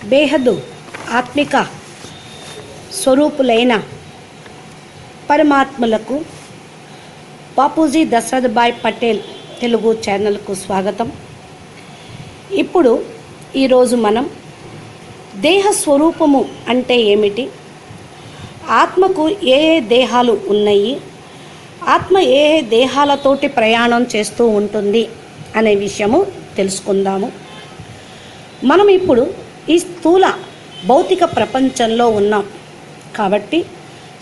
బేహద్దు ఆత్మిక స్వరూపులైన పరమాత్మలకు బాపూజీ దశరథ్ భాయ్ పటేల్ తెలుగు ఛానల్కు స్వాగతం. ఇప్పుడు ఈరోజు మనం దేహ స్వరూపము అంటే ఏమిటి, ఆత్మకు ఏ ఏ దేహాలు ఉన్నాయి, ఆత్మ ఏ ఏ దేహాలతోటి ప్రయాణం చేస్తూ ఉంటుంది అనే విషయము తెలుసుకుందాము. మనం ఇప్పుడు ఈ స్థూల భౌతిక ప్రపంచంలో ఉన్నాం కాబట్టి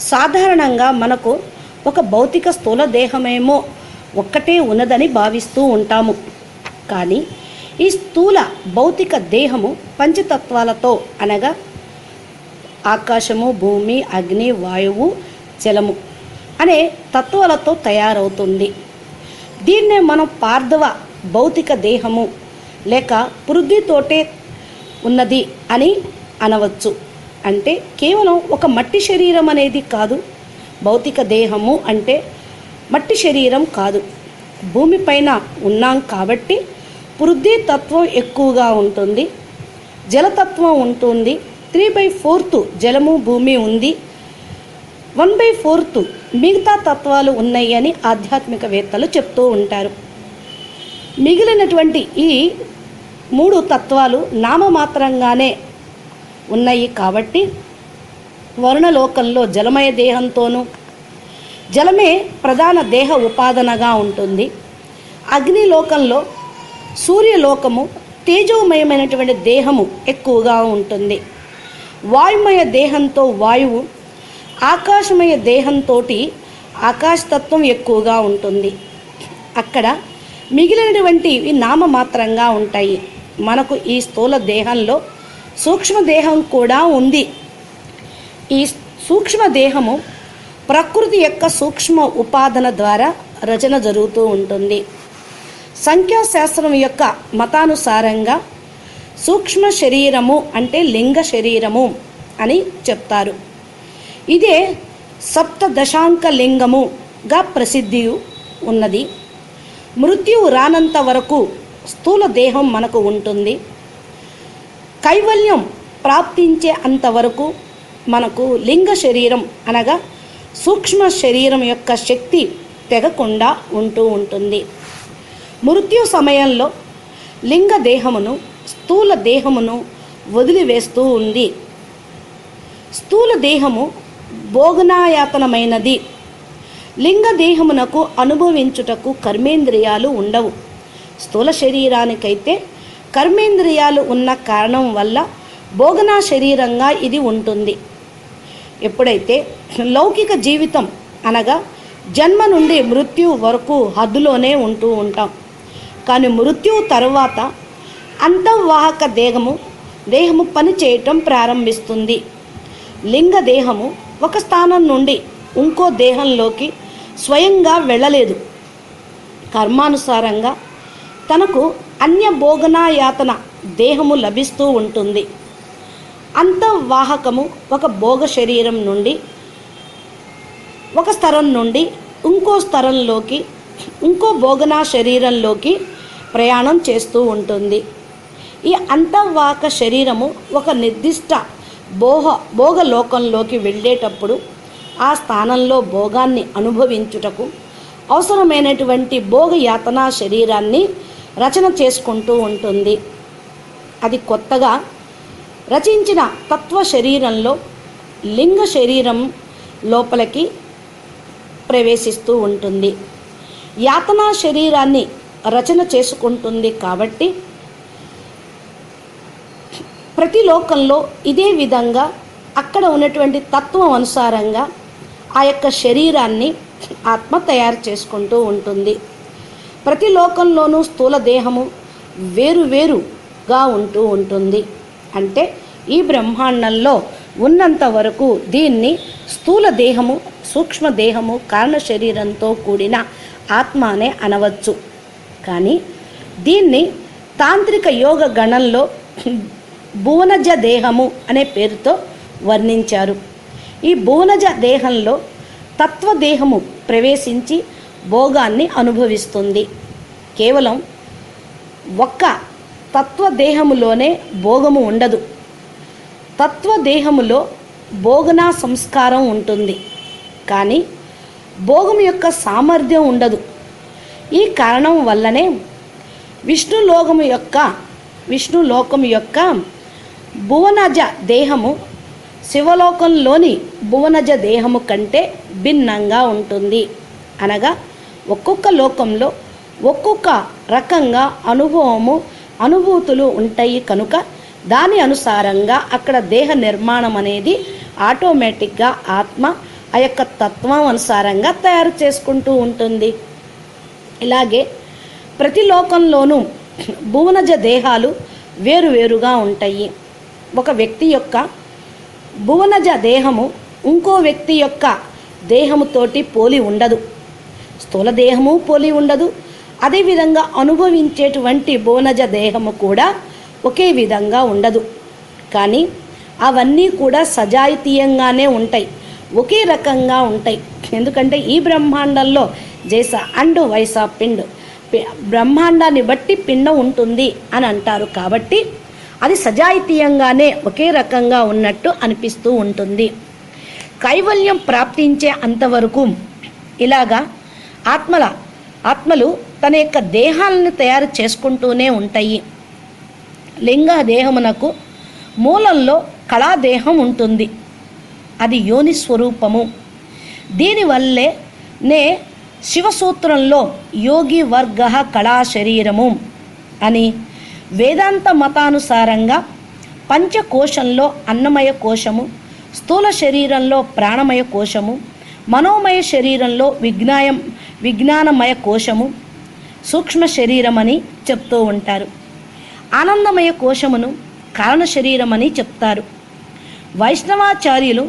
సాధారణంగా మనకు ఒక భౌతిక స్థూల దేహమేమో ఒక్కటే ఉన్నదని భావిస్తూ ఉంటాము. కానీ ఈ స్థూల భౌతిక దేహము పంచతత్వాలతో అనగా ఆకాశము, భూమి, అగ్ని, వాయువు, జలము అనే తత్వాలతో తయారవుతుంది. దీన్నే మనం పార్థవ భౌతిక దేహము లేక పృథ్వీతోటే ఉన్నది అని అనవచ్చు. అంటే కేవలం ఒక మట్టి శరీరం అనేది కాదు. భౌతిక దేహము అంటే మట్టి శరీరం కాదు. భూమిపైన ఉన్నాం కాబట్టి పృథ్వీ తత్వం ఎక్కువగా ఉంటుంది, జలతత్వం ఉంటుంది. 3/4 జలము భూమి ఉంది, 1/4 మిగతా తత్వాలు ఉన్నాయి అని ఆధ్యాత్మికవేత్తలు చెప్తూ ఉంటారు. మిగిలినటువంటి ఈ 3 తత్వాలు నామమాత్రంగానే ఉన్నాయి కాబట్టి వరుణలోకంలో జలమయ దేహంతోనూ జలమే ప్రధాన దేహ ఉపాదనగా ఉంటుంది. అగ్నిలోకంలో సూర్యలోకము తేజోమయమైనటువంటి దేహము ఎక్కువగా ఉంటుంది. వాయుమయ దేహంతో వాయువు, ఆకాశమయ దేహంతో ఆకాశతత్వం ఎక్కువగా ఉంటుంది. అక్కడ మిగిలినటువంటివి నామమాత్రంగా ఉంటాయి. మనకు ఈ స్థూల దేహంలో సూక్ష్మదేహం కూడా ఉంది. ఈ సూక్ష్మదేహము ప్రకృతి యొక్క సూక్ష్మ ఉపాదన ద్వారా రచన జరుగుతూ ఉంటుంది. సంఖ్యాశాస్త్రం యొక్క మతానుసారంగా సూక్ష్మ శరీరము అంటే లింగ శరీరము అని చెప్తారు. ఇదే సప్తదశాంక లింగముగా ప్రసిద్ధి ఉన్నది. మృత్యువు రానంత వరకు స్థూల దేహం మనకు ఉంటుంది. కైవల్యం ప్రాప్తించే అంతవరకు మనకు లింగ శరీరం అనగా సూక్ష్మ శరీరం యొక్క శక్తి తెగకుండా ఉంటూ ఉంటుంది. మృత్యు సమయంలో లింగ దేహమును స్థూల దేహమును వదిలివేస్తూ ఉంది. స్థూల దేహము భోగనాయాతనమైనది. లింగ దేహమునకు అనుభవించుటకు కర్మేంద్రియాలు ఉండవు. స్థూల శరీరానికైతే కర్మేంద్రియాలు ఉన్న కారణం వల్ల భోగనా శరీరంగా ఇది ఉంటుంది. ఎప్పుడైతే లౌకిక జీవితం అనగా జన్మ నుండి మృత్యు వరకు హద్దులోనే ఉంటూ ఉంటాం. కానీ మృత్యువు తర్వాత అంతర్వాహక దేహము పని చేయటం ప్రారంభిస్తుంది. లింగ దేహము ఒక స్థానం నుండి ఇంకో దేహంలోకి స్వయంగా వెళ్ళలేదు. కర్మానుసారంగా తనకు అన్య భోగనాయాతన దేహము లభిస్తూ ఉంటుంది. అంతర్వాహకము ఒక భోగ శరీరం నుండి ఒక స్థరం నుండి ఇంకో స్థరంలోకి ఇంకో భోగనా శరీరంలోకి ప్రయాణం చేస్తూ ఉంటుంది. ఈ అంతర్వాహక శరీరము ఒక నిర్దిష్ట భోగలోకంలోకి వెళ్ళేటప్పుడు ఆ స్థానంలో భోగాన్ని అనుభవించుటకు అవసరమైనటువంటి భోగయాతనా శరీరాన్ని రచన చేసుకుంటూ ఉంటుంది. అది కొత్తగా రచించిన తత్వ శరీరంలో లింగ శరీరం లోపలికి ప్రవేశిస్తూ ఉంటుంది. యాతనా శరీరాన్ని రచన చేసుకుంటుంది. కాబట్టి ప్రతి లోకంలో ఇదే విధంగా అక్కడ ఉన్నటువంటి తత్వం అనుసారంగా ఆ యొక్క శరీరాన్ని ఆత్మ తయారు చేసుకుంటూ ఉంటుంది. ప్రతి లోకంలోనూ స్థూల దేహము వేరుగా ఉంటూ ఉంటుంది. అంటే ఈ బ్రహ్మాండంలో ఉన్నంత వరకు దీన్ని స్థూల దేహము, సూక్ష్మదేహము, కారణ శరీరంతో కూడిన ఆత్మ అనే అనవచ్చు. కానీ దీన్ని తాంత్రిక యోగ గణంలో భువనజ దేహము అనే పేరుతో వర్ణించారు. ఈ భువనజ దేహంలో తత్వదేహము ప్రవేశించి భోగాన్ని అనుభవిస్తుంది. కేవలం ఒక్క తత్వదేహములోనే భోగము ఉండదు. తత్వదేహములో భోగన సంస్కారం ఉంటుంది, కానీ భోగం యొక్క సామర్థ్యం ఉండదు. ఈ కారణం వల్లనే విష్ణులోకము యొక్క భువనజ దేహము శివలోకంలోని భువనజ దేహము కంటే భిన్నంగా ఉంటుంది. అనగా ఒక్కొక్క లోకంలో ఒక్కొక్క రకంగా అనుభూతులు ఉంటాయి కనుక దాని అనుసారంగా అక్కడ దేహ నిర్మాణం అనేది ఆటోమేటిక్గా ఆత్మ ఆ యొక్క తత్వం అనుసారంగా తయారు చేసుకుంటూ ఉంటుంది. ఇలాగే ప్రతి లోకంలోనూ భువనజ దేహాలు వేరువేరుగా ఉంటాయి. ఒక వ్యక్తి యొక్క భువనజ దేహము ఇంకో వ్యక్తి యొక్క దేహముతోటి పోలి ఉండదు, స్థూల దేహము పోలి ఉండదు. అదేవిధంగా అనుభవించేటువంటి భువనజ దేహము కూడా ఒకే విధంగా ఉండదు. కానీ అవన్నీ కూడా సజాతీయంగానే ఉంటాయి, ఒకే రకంగా ఉంటాయి. ఎందుకంటే ఈ బ్రహ్మాండంలో జైసా అండ్ వైసా పిండ్, బ్రహ్మాండాన్ని బట్టి పిండం ఉంటుంది అని అంటారు. కాబట్టి అది సజాతీయంగానే ఒకే రకంగా ఉన్నట్టు అనిపిస్తూ ఉంటుంది. కైవల్యం ప్రాప్తించే అంతవరకు ఇలాగా ఆత్మలు తన యొక్క దేహాలను తయారు చేసుకుంటూనే ఉంటాయి. లింగ దేహమునకు మూలంలో కళాదేహం ఉంటుంది, అది యోని స్వరూపము. దీనివల్లే శివసూత్రంలో యోగి వర్గ కళా శరీరము అని, వేదాంత మతానుసారంగా పంచకోశంలో అన్నమయ కోశము, స్థూల శరీరంలో ప్రాణమయ కోశము, మనోమయ శరీరంలో విజ్ఞానమయ కోశము, సూక్ష్మ శరీరమని చెప్తూ ఉంటారు. ఆనందమయ కోశమును కారణ శరీరమని చెప్తారు. వైష్ణవాచార్యులు,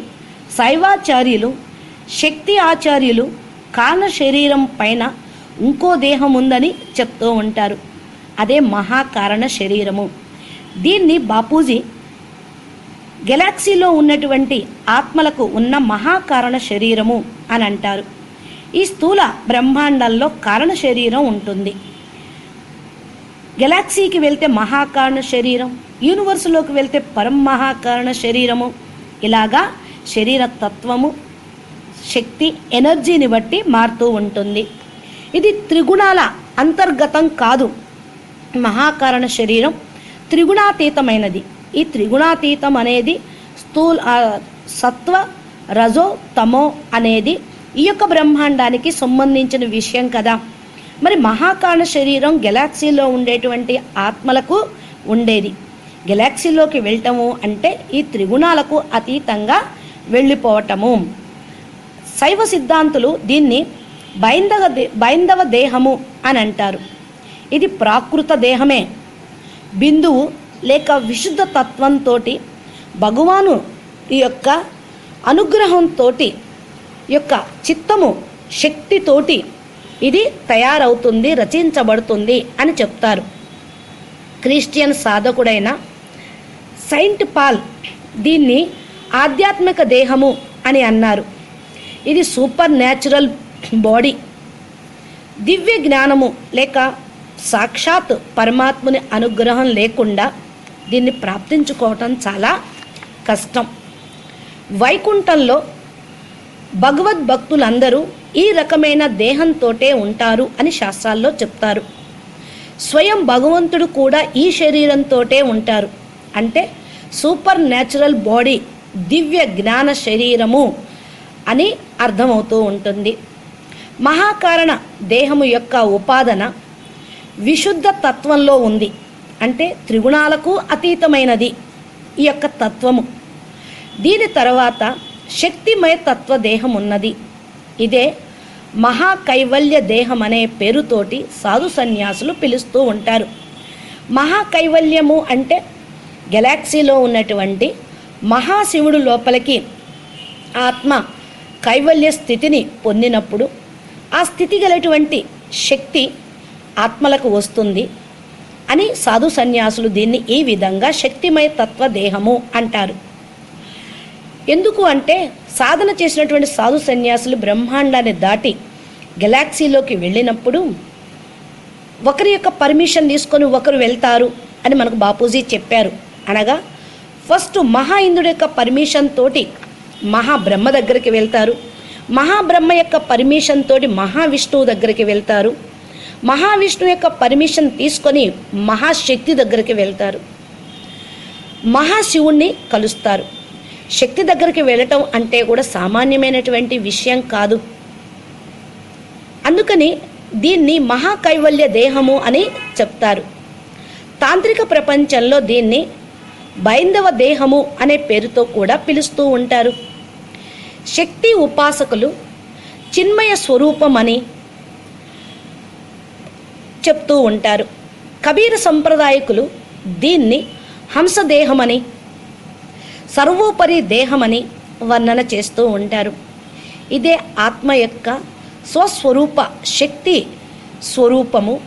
శైవాచార్యులు, శక్తి ఆచార్యులు కారణ శరీరం పైన ఇంకో దేహం ఉందని చెప్తూ ఉంటారు, అదే మహాకారణ శరీరము. దీన్ని బాపూజీ గెలాక్సీలో ఉన్నటువంటి ఆత్మలకు ఉన్న మహాకారణ శరీరము అని అంటారు. ఈ స్థూల బ్రహ్మాండంలో కారణ శరీరం ఉంటుంది. గెలాక్సీకి వెళ్తే మహాకారణ శరీరం, యూనివర్సులోకి వెళ్తే పరమహాకారణ శరీరము. ఇలాగా శరీర తత్వము, శక్తి, ఎనర్జీని బట్టి మారుతూ ఉంటుంది. ఇది త్రిగుణాల అంతర్గతం కాదు. మహాకారణ శరీరం త్రిగుణాతీతమైనది. ఈ త్రిగుణాతీతం అనేది సత్వ, రజో, తమో అనేది ఈ యొక్క బ్రహ్మాండానికి సంబంధించిన విషయం కదా. మరి మహాకారణ శరీరం గెలాక్సీలో ఉండేటువంటి ఆత్మలకు ఉండేది. గెలాక్సీలోకి వెళ్ళటము అంటే ఈ త్రిగుణాలకు అతీతంగా వెళ్ళిపోవటము. శైవ సిద్ధాంతులు దీన్ని బైందవ దేహము అని అంటారు. ఇది ప్రాకృత దేహమే. బిందువు లేక విశుద్ధ తత్వంతో భగవాను ఈ యొక్క అనుగ్రహంతో యొక్క చిత్తము శక్తితోటి ఇది తయారవుతుంది, రచించబడుతుంది అని చెప్తారు. క్రిస్టియన్ సాధకుడైన సెయింట్ పాల్ దీన్ని ఆధ్యాత్మిక దేహము అని అన్నారు. ఇది సూపర్ న్యాచురల్ బాడీ. దివ్య జ్ఞానము లేక సాక్షాత్ పరమాత్ముని అనుగ్రహం లేకుండా దీన్ని ప్రాప్తించుకోవటం చాలా కష్టం. వైకుంఠంలో భగవద్భక్తులందరూ ఈ రకమైన దేహంతోటే ఉంటారు అని శాస్త్రాల్లో చెప్తారు. స్వయం భగవంతుడు కూడా ఈ శరీరంతోటే ఉంటారు. అంటే సూపర్ న్యాచురల్ బాడీ, దివ్య జ్ఞాన శరీరము అని అర్థమవుతూ ఉంటుంది. మహాకారణ దేహము యొక్క ఉపాదన విశుద్ధ తత్వంలో ఉంది. అంటే త్రిగుణాలకు అతీతమైనది ఈ యొక్క తత్వము. దీని తర్వాత శక్తిమయ తత్వ దేహం ఉన్నది. ఇదే మహాకైవల్య దేహం అనే పేరుతోటి సాధు సన్యాసులు పిలుస్తూ ఉంటారు. మహాకైవల్యము అంటే గెలాక్సీలో ఉన్నటువంటి మహాశివుడు లోపలికి ఆత్మ కైవల్య స్థితిని పొందినప్పుడు ఆ స్థితి గలటువంటి శక్తి ఆత్మలకు వస్తుంది అని సాధు సన్యాసులు దీన్ని ఈ విధంగా శక్తిమయ తత్వ దేహము అంటారు. ఎందుకు అంటే సాధన చేసినటువంటి సాధు సన్యాసులు బ్రహ్మాండాన్ని దాటి గెలాక్సీలోకి వెళ్ళినప్పుడు ఒకరి యొక్క పర్మిషన్ తీసుకొని ఒకరు వెళ్తారు అని మనకు బాపూజీ చెప్పారు. అనగా ఫస్ట్ మహా ఇంద్రుడి యొక్క పర్మిషన్ తోటి మహాబ్రహ్మ దగ్గరికి వెళ్తారు. మహాబ్రహ్మ యొక్క పర్మిషన్ తోటి మహావిష్ణువు దగ్గరికి వెళ్తారు. మహావిష్ణువు యొక్క పర్మిషన్ తీసుకొని మహాశక్తి దగ్గరికి వెళ్తారు. మహాశివుణ్ణి కలుస్తారు. శక్తి దగ్గరికి వెళ్ళటం అంటే కూడా సామాన్యమైనటువంటి విషయం కాదు. అందుకని దీన్ని మహాకైవల్య దేహము అని చెప్తారు. తాంత్రిక ప్రపంచంలో దీన్ని బైందవ దేహము అనే పేరుతో కూడా పిలుస్తూ ఉంటారు. శక్తి ఉపాసకులు చిన్మయ స్వరూపం అని చెప్తూ ఉంటారు. కబీర సంప్రదాయకులు దీన్ని హంసదేహమని, సర్వోపరి దేహమని వర్ణన చేస్తూ ఉంటారు. ఇదే ఆత్మ యొక్క స్వస్వరూప శక్తి స్వరూపము.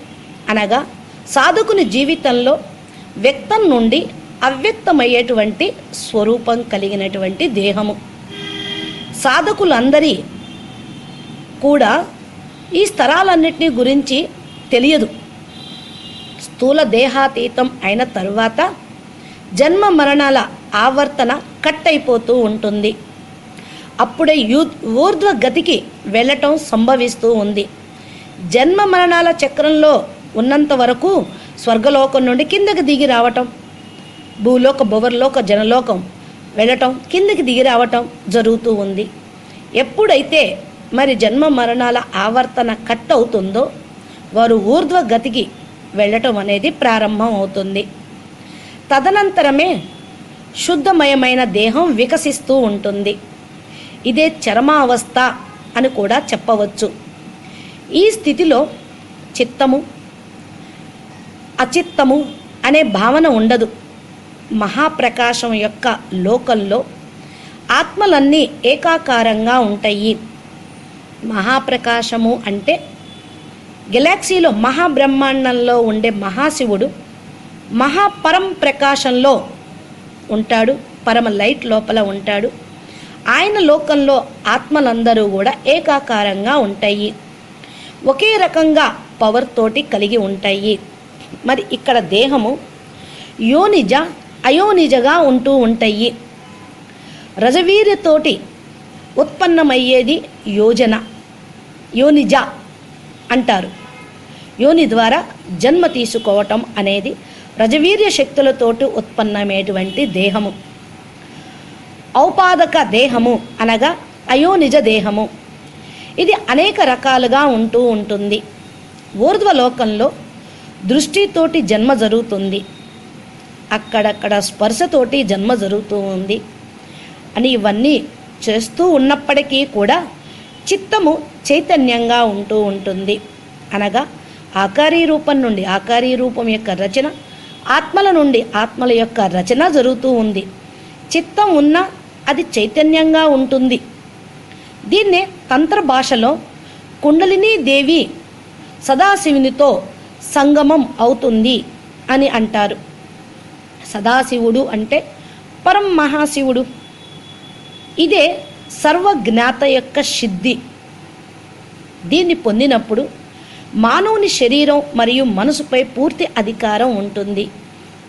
అనగా సాధకుని జీవితంలో వ్యక్తం నుండి అవ్యక్తమయ్యేటువంటి స్వరూపం కలిగినటువంటి దేహము. సాధకులందరి కూడా ఈ స్థలాలన్నిటినీ గురించి తెలియదు. స్థూల దేహాతీతం అయిన తరువాత జన్మ మరణాల ఆవర్తన కట్ అయిపోతూ ఉంటుంది. అప్పుడే ఊర్ధ్వ గతికి వెళ్ళటం సంభవిస్తూ ఉంది. జన్మ మరణాల చక్రంలో ఉన్నంత వరకు స్వర్గలోకం నుండి కిందకి దిగి రావటం, భూలోక భువర్లోక జనలోకం వెళ్ళటం, కిందకి దిగి రావటం జరుగుతూ ఉంది. ఎప్పుడైతే మరి జన్మ మరణాల ఆవర్తన కట్ అవుతుందో వారు ఊర్ధ్వ గతికి వెళ్ళటం అనేది ప్రారంభం అవుతుంది. తదనంతరమే శుద్ధమయమైన దేహం వికసిస్తూ ఉంటుంది. ఇదే చరమావస్థ అని కూడా చెప్పవచ్చు. ఈ స్థితిలో చిత్తము అచిత్తము అనే భావన ఉండదు. మహాప్రకాశం యొక్క లోకంలో ఆత్మలన్నీ ఏకాకారంగా ఉంటాయి. మహాప్రకాశము అంటే గెలాక్సీలో మహాబ్రహ్మాండంలో ఉండే మహాశివుడు మహాపరం ప్రకాశంలో ఉంటాడు. పరమ లైట్ లోపల ఉంటాడు. ఆయన లోకంలో ఆత్మలందరూ కూడా ఏకాకారంగా ఉంటాయి. ఒకే రకంగా పవర్ తోటి కలిగి ఉంటాయి. మరి ఇక్కడ దేహము యోనిజ అయోనిజగా ఉంటూ ఉంటాయి. రజవీర్యతోటి ఉత్పన్నమయ్యేది యోజన, యోనిజ అంటారు. యోని ద్వారా జన్మ తీసుకోవటం అనేది రజవీర్య శక్తులతోటి ఉత్పన్నమైనటువంటి దేహము. ఔపాదక దేహము అనగా అయోనిజ దేహము. ఇది అనేక రకాలుగా ఉంటూ ఉంటుంది. ఊర్ధ్వలోకంలో దృష్టితోటి జన్మ జరుగుతుంది. అక్కడక్కడ స్పర్శతోటి జన్మ జరుగుతూ ఉంది అని ఇవన్నీ చేస్తూ ఉన్నప్పటికీ కూడా చిత్తము చైతన్యంగా ఉంటూ ఉంటుంది. అనగా ఆకారీ రూపం నుండి ఆకారీ రూపం యొక్క రచన, ఆత్మల నుండి ఆత్మల యొక్క రచన జరుగుతూ ఉంది. చిత్తం ఉన్నా అది చైతన్యంగా ఉంటుంది. దీన్నే తంత్ర భాషలో కుండలినీ దేవి సదాశివునితో సంగమం అవుతుంది అని అంటారు. సదాశివుడు అంటే పరం మహాశివుడు. ఇదే సర్వజ్ఞాత యొక్క సిద్ధి. దీన్ని పొందినప్పుడు మానవుని శరీరం మరియు మనసుపై పూర్తి అధికారం ఉంటుంది.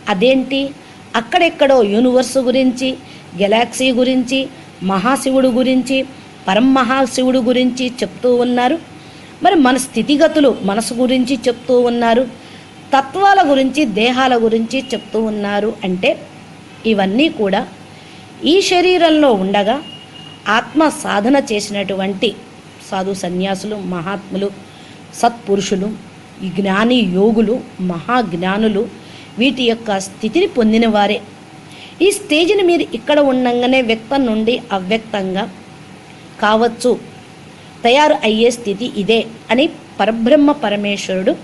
అదేంటి? అక్కడెక్కడో యూనివర్స్ గురించి, గెలాక్సీ గురించి, మహాశివుడు గురించి, పరమహాశివుడు గురించి చెప్తూ ఉన్నారు. మరి మన స్థితిగతులు మనసు గురించి చెప్తూ ఉన్నారు. తత్వాల గురించి, దేహాల గురించి చెప్తూ ఉన్నారు. అంటే ఇవన్నీ కూడా ఈ శరీరంలో ఉండగా ఆత్మ సాధన చేసినటువంటి సాధు సన్యాసులు, మహాత్ములు, సత్పురుషులు, ఈ జ్ఞాని యోగులు, మహాజ్ఞానులు వీటి యొక్క స్థితిని పొందిన వారే. ఈ స్టేజ్ని మీరు ఇక్కడ ఉండగానే వ్యక్తం నుండి అవ్యక్తంగా కావచ్చు, తయారు అయ్యే స్థితి ఇదే అని పరబ్రహ్మ పరమేశ్వరుడు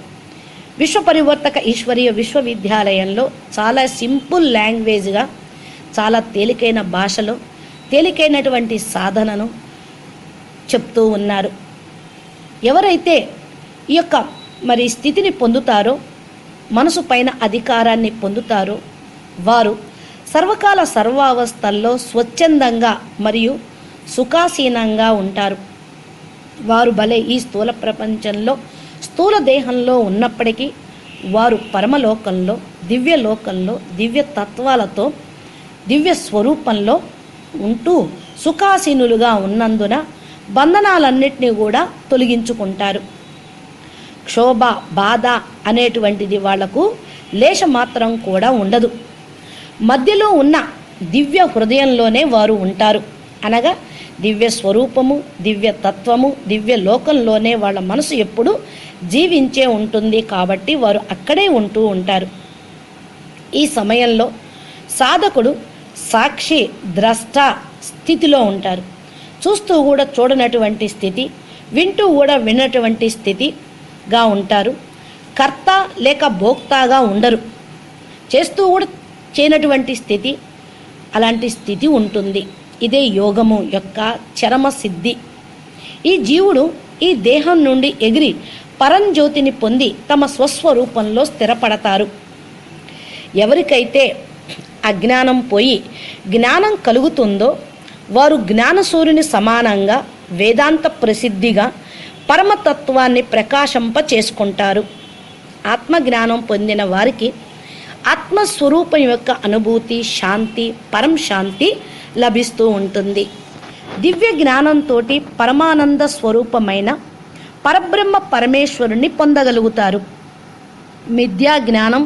విశ్వపరివర్తక ఈశ్వరీయ విశ్వవిద్యాలయంలో చాలా సింపుల్ లాంగ్వేజ్గా, చాలా తేలికైన భాషలో, తేలికైనటువంటి సాధనను చెప్తూ ఉన్నారు. ఎవరైతే ఈ యొక్క మరి స్థితిని పొందుతారో, మనసు పైన అధికారాన్ని పొందుతారో వారు సర్వకాల సర్వావస్థల్లో స్వచ్ఛందంగా మరియు సుఖాసీనంగా ఉంటారు. వారు భలే ఈ స్థూల ప్రపంచంలో స్థూల దేహంలో ఉన్నప్పటికీ వారు పరమలోకంలో, దివ్యలోకంలో దివ్య తత్వాలతో దివ్య స్వరూపంలో ఉంటూ సుఖాసీనులుగా ఉన్నందున బంధనాలన్నిటినీ కూడా తొలగించుకుంటారు. క్షోభ, బాధ అనేటువంటిది వాళ్లకు లేశమాత్రం కూడా ఉండదు. మధ్యలో ఉన్న దివ్య హృదయంలోనే వారు ఉంటారు. అనగా దివ్య స్వరూపము, దివ్య తత్వము, దివ్య లోకంలోనే వాళ్ళ మనసు ఎప్పుడూ జీవించే ఉంటుంది. కాబట్టి వారు అక్కడే ఉంటూ ఉంటారు. ఈ సమయంలో సాధకుడు సాక్షి, ద్రష్ట స్థితిలో ఉంటారు. చూస్తూ కూడా చూడనటువంటి స్థితి, వింటూ కూడా వినటువంటి స్థితిగా ఉంటారు. కర్త లేక భోక్తగా ఉండరు. చేస్తూ కూడా చేయనటువంటి స్థితి, అలాంటి స్థితి ఉంటుంది. ఇదే యోగము యొక్క చరమ సిద్ధి. ఈ జీవుడు ఈ దేహం నుండి ఎగిరి పరంజ్యోతిని పొంది తమ స్వస్వరూపంలో స్థిరపడతారు. ఎవరికైతే అజ్ఞానం పోయి జ్ఞానం కలుగుతుందో వారు జ్ఞానసూర్యుని సమానంగా వేదాంత ప్రసిద్ధిగా పరమతత్వాన్ని ప్రకాశంప చేసుకుంటారు. ఆత్మజ్ఞానం పొందిన వారికి ఆత్మస్వరూపం యొక్క అనుభూతి, శాంతి, పరం శాంతి లభిస్తూ ఉంటుంది. దివ్య జ్ఞానంతో పరమానంద స్వరూపమైన పరబ్రహ్మ పరమేశ్వరుని పొందగలుగుతారు. మిథ్యా జ్ఞానం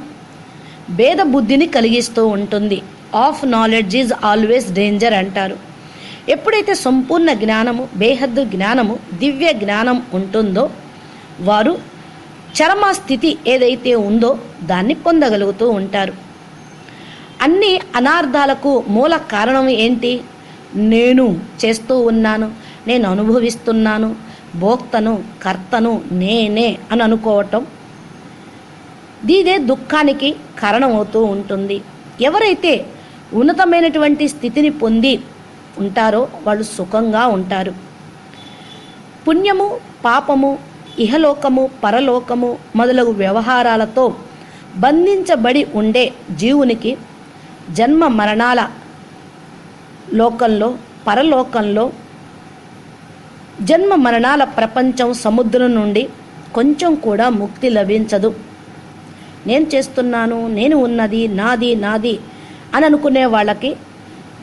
భేద బుద్ధిని కలిగిస్తూ ఉంటుంది. Of knowledge is always danger అంటారు. ఎప్పుడైతే సంపూర్ణ జ్ఞానము, బేహద్దు జ్ఞానము, దివ్య జ్ఞానం ఉంటుందో వారు చరమ స్థితి ఏదైతే ఉందో దాన్ని పొందగలుగుతూ ఉంటారు. అన్ని అనార్థాలకు మూల కారణం ఏంటి? నేను చేస్తూ ఉన్నాను, నేను అనుభవిస్తున్నాను, భోక్తను, కర్తను నేనే అని అనుకోవటం, ఇదే దుఃఖానికి కారణమవుతూ ఉంటుంది. ఎవరైతే ఉన్నతమైనటువంటి స్థితిని పొంది ఉంటారో వాళ్ళు సుఖంగా ఉంటారు. పుణ్యము, పాపము, ఇహలోకము, పరలోకము మొదలగు వ్యవహారాలతో బంధించబడి ఉండే జీవునికి జన్మ మరణాల లోకంలో, పరలోకంలో జన్మ మరణాల ప్రపంచం సముద్రం నుండి కొంచెం కూడా ముక్తి లభించదు. నేను చేస్తున్నాను, నేను ఉన్నది, నాది నాది అని అనుకునే వాళ్ళకి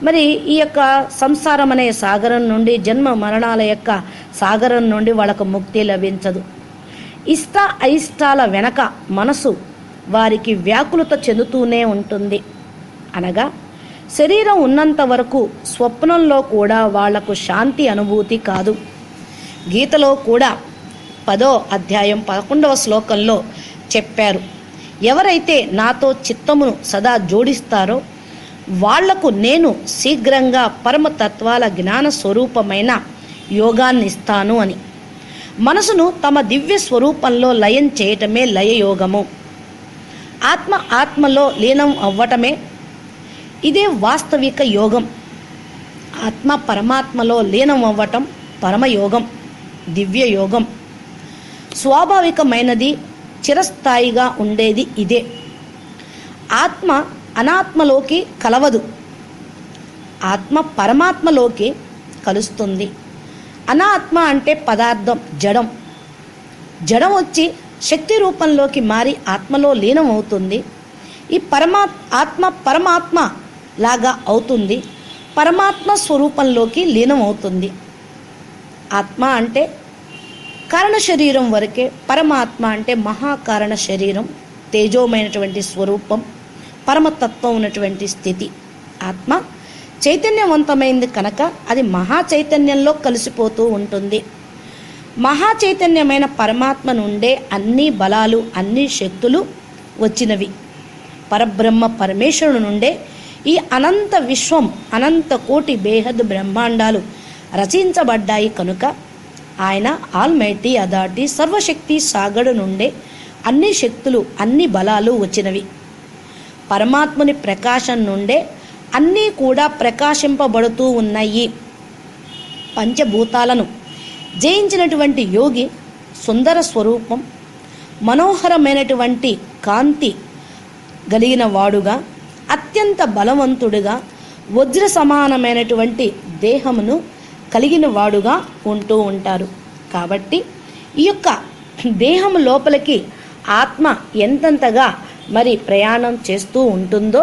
మరి ఈ యొక్క సంసారం అనే సాగరం నుండి, జన్మ మరణాల యొక్క సాగరం నుండి వాళ్ళకు ముక్తి లభించదు. ఇష్ట అయిష్టాల వెనక మనసు వారికి వ్యాకులత చెందుతూనే ఉంటుంది. అనగా శరీరం ఉన్నంత వరకు స్వప్నంలో కూడా వాళ్లకు శాంతి అనుభూతి కాదు. గీతలో కూడా 10వ అధ్యాయం 11వ శ్లోకంలో చెప్పారు, ఎవరైతే నాతో చిత్తమును సదా జోడిస్తారో వాళ్లకు నేను శీఘ్రంగా పరమతత్వాల జ్ఞాన స్వరూపమైన యోగాన్ని ఇస్తాను అని. మనసును తమ దివ్య స్వరూపంలో లయం చేయటమే లయయోగము. ఆత్మలో లీనం అవ్వటమే ఇదే వాస్తవిక యోగం. ఆత్మ పరమాత్మలో లీనం అవ్వటం పరమయోగం, దివ్య యోగం. స్వాభావికమైనది, చిరస్థాయిగా ఉండేది ఇదే. ఆత్మ అనాత్మలోకి కలవదు, ఆత్మ పరమాత్మలోకి కలుస్తుంది. అనాత్మ అంటే పదార్థం, జడం. జడం వచ్చి శక్తి రూపంలోకి మారి ఆత్మలో లీనం అవుతుంది. ఈ ఆత్మ పరమాత్మ లాగా అవుతుంది, పరమాత్మ స్వరూపంలోకి లీనం అవుతుంది. ఆత్మ అంటే కారణ శరీరం వరకే, పరమాత్మ అంటే మహాకారణ శరీరం, తేజోమైనటువంటి స్వరూపం, పరమతత్వం ఉన్నటువంటి స్థితి. ఆత్మ చైతన్యవంతమైంది కనుక అది మహా చైతన్యంలో కలిసిపోతూ ఉంటుంది. మహా చైతన్యమైన పరమాత్మ నుండే అన్ని బలాలు, అన్ని శక్తులు వచ్చినవి. పరబ్రహ్మ పరమేశ్వరుడు నుండే ఈ అనంత విశ్వం, అనంత కోటి బేహద్ బ్రహ్మాండాలు రచించబడ్డాయి కనుక ఆయన ఆల్మైటీ అథారిటీ సర్వశక్తి సాగడు నుండే అన్ని శక్తులు, అన్ని బలాలు వచ్చినవి. పరమాత్ముని ప్రకాశం నుండే అన్నీ కూడా ప్రకాశింపబడుతూ ఉన్నాయి. పంచభూతాలను జయించినటువంటి యోగి సుందర స్వరూపం, మనోహరమైనటువంటి కాంతి కలిగిన వాడుగా, అత్యంత బలవంతుడుగా, వజ్ర సమానమైనటువంటి దేహమును కలిగిన వాడుగా ఉంటూ ఉంటారు. కాబట్టి ఈ యొక్క దేహం లోపలికి ఆత్మ ఎంతంతగా మరి ప్రయాణం చేస్తూ ఉంటుందో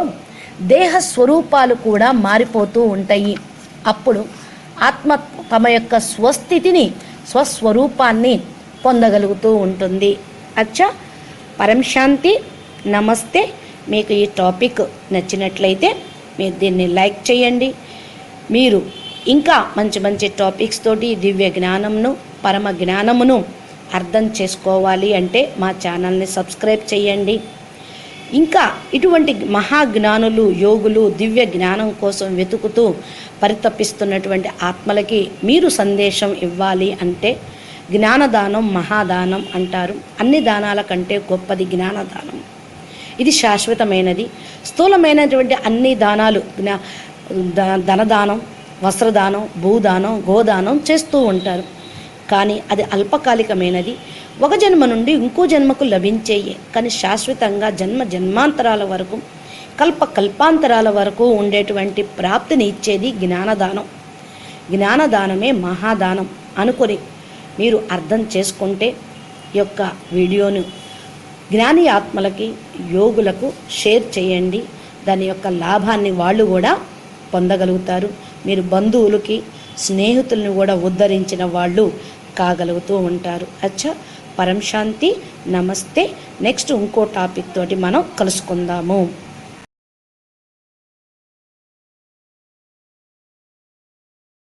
దేహ స్వరూపాలు కూడా మారిపోతూ ఉంటాయి. అప్పుడు ఆత్మ తమ యొక్క స్వస్థితిని, స్వస్వరూపాన్ని పొందగలుగుతూ ఉంటుంది. అచ్చా, పరం శాంతి. నమస్తే. మీకు ఈ టాపిక్ నచ్చినట్లయితే మీరు దీన్ని లైక్ చేయండి. మీరు ఇంకా మంచి మంచి టాపిక్స్ తోటి దివ్య జ్ఞానంను, పరమ జ్ఞానమును అర్థం చేసుకోవాలి అంటే మా ఛానల్ని సబ్స్క్రైబ్ చేయండి. ఇంకా ఇటువంటి మహాజ్ఞానులు, యోగులు దివ్య జ్ఞానం కోసం వెతుకుతూ పరితపిస్తున్నటువంటి ఆత్మలకి మీరు సందేశం ఇవ్వాలి అంటే జ్ఞానదానం మహాదానం అంటారు. అన్ని దానాల కంటే గొప్పది జ్ఞానదానం. ఇది శాశ్వతమైనది. స్థూలమైనటువంటి అన్ని దానాలు, ధనదానం, వస్త్రదానం, భూదానం, గోదానం చేస్తూ ఉంటారు. కానీ అది అల్పకాలికమైనది. ఒక జన్మ నుండి ఇంకో జన్మకు లభించేయే. కానీ శాశ్వతంగా జన్మ జన్మాంతరాల వరకు, కల్పకల్పాంతరాల వరకు ఉండేటువంటి ప్రాప్తిని ఇచ్చేది జ్ఞానదానం. జ్ఞానదానమే మహాదానం అనుకొని మీరు అర్థం చేసుకుంటే ఈ యొక్క వీడియోను జ్ఞాని ఆత్మలకి, యోగులకు షేర్ చేయండి. దాని యొక్క లాభాన్ని వాళ్ళు కూడా పొందగలుగుతారు. మీరు బంధువులకి, స్నేహితులను కూడా ఉద్ధరించిన వాళ్ళు కాగలుగుతూ ఉంటారు. అచ్చా, పరం శాంతి. నమస్తే. నెక్స్ట్ ఇంకో టాపిక్ తోటి మనం కలుసుకుందాము.